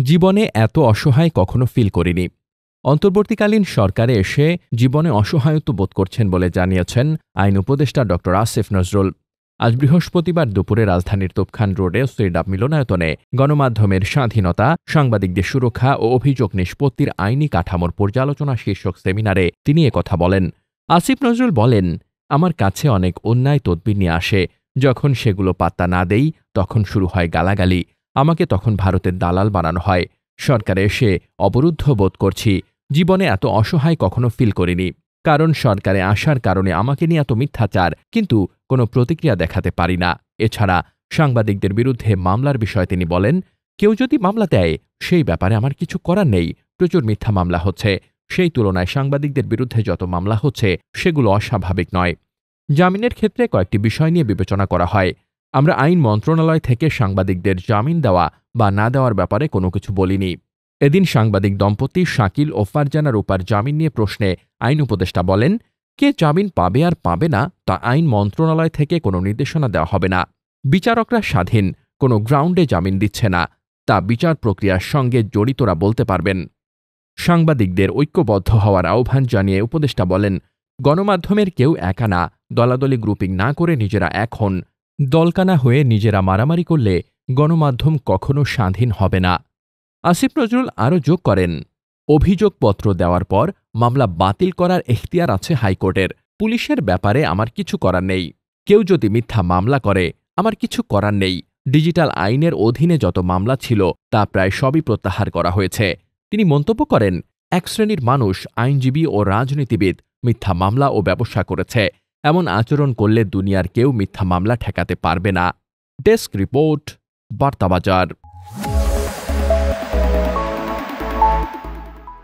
জীবনে এত অসহায় কখনো ফিল করিনি। অন্তর্বর্তীকালীন সরকারে এসে জীবনে অসহায়ত্ব বোধ করছেন বলে জানিয়েছেন আইন উপদেষ্টা ড আসিফ নজরুল। আজ বৃহস্পতিবার দুপুরে রাজধানীর তোপখান রোডে সৈয়দ মিলনায়তনে গণমাধ্যমের স্বাধীনতা, সাংবাদিকদের সুরক্ষা ও অভিযোগ নিষ্পত্তির আইনি কাঠামোর পর্যালোচনা শীর্ষক সেমিনারে তিনি একথা বলেন। আসিফ নজরুল বলেন, আমার কাছে অনেক অন্যায় তদবির নিয়ে আসে। যখন সেগুলো পাত্তা না দেই তখন শুরু হয় গালাগালি। আমাকে তখন ভারতের দালাল বানানো হয়। সরকারে এসে অবরুদ্ধ বোধ করছি। জীবনে এত অসহায় কখনো ফিল করিনি। কারণ সরকারে আসার কারণে আমাকে নিয়ে এত মিথ্যাচার, কিন্তু কোনো প্রতিক্রিয়া দেখাতে পারি না। এছাড়া সাংবাদিকদের বিরুদ্ধে মামলার বিষয়ে তিনি বলেন, কেউ যদি মামলা দেয় সেই ব্যাপারে আমার কিছু করার নেই। প্রচুর মিথ্যা মামলা হচ্ছে। সেই তুলনায় সাংবাদিকদের বিরুদ্ধে যত মামলা হচ্ছে সেগুলো অস্বাভাবিক নয়। জামিনের ক্ষেত্রে কয়েকটি বিষয় নিয়ে বিবেচনা করা হয়। আমরা আইন মন্ত্রণালয় থেকে সাংবাদিকদের জামিন দেওয়া বা না দেওয়ার ব্যাপারে কোনো কিছু বলিনি। এদিন সাংবাদিক দম্পতি শাকিল ও ফারজানা রূপার জামিন নিয়ে প্রশ্নে আইন উপদেষ্টা বলেন, কে জামিন পাবে আর পাবে না তা আইন মন্ত্রণালয় থেকে কোনো নির্দেশনা দেওয়া হবে না। বিচারকরা স্বাধীন, কোনো গ্রাউন্ডে জামিন দিচ্ছে না, তা বিচার প্রক্রিয়ার সঙ্গে জড়িতরা বলতে পারবেন। সাংবাদিকদের ঐক্যবদ্ধ হওয়ার আহ্বান জানিয়ে উপদেষ্টা বলেন, গণমাধ্যমের কেউ একা না, দলাদলি গ্রুপিং না করে নিজেরা এক হন। দলকানা হয়ে নিজেরা মারামারি করলে গণমাধ্যম কখনো স্বাধীন হবে না। আসিফ নজরুল আরও যোগ করেন, অভিযোগপত্র দেওয়ার পর মামলা বাতিল করার এখতিয়ার আছে হাইকোর্টের। পুলিশের ব্যাপারে আমার কিছু করার নেই। কেউ যদি মিথ্যা মামলা করে আমার কিছু করার নেই। ডিজিটাল আইনের অধীনে যত মামলা ছিল তা প্রায় সবই প্রত্যাহার করা হয়েছে। তিনি মন্তব্য করেন, এক শ্রেণীর মানুষ আইনজীবী ও রাজনীতিবিদ মিথ্যা মামলা ও ব্যবসা করেছে। এমন আচরণ করলে দুনিয়ার কেউ মিথ্যা মামলা ঠেকাতে পারবে না। Desk report, বার্তাবাজার।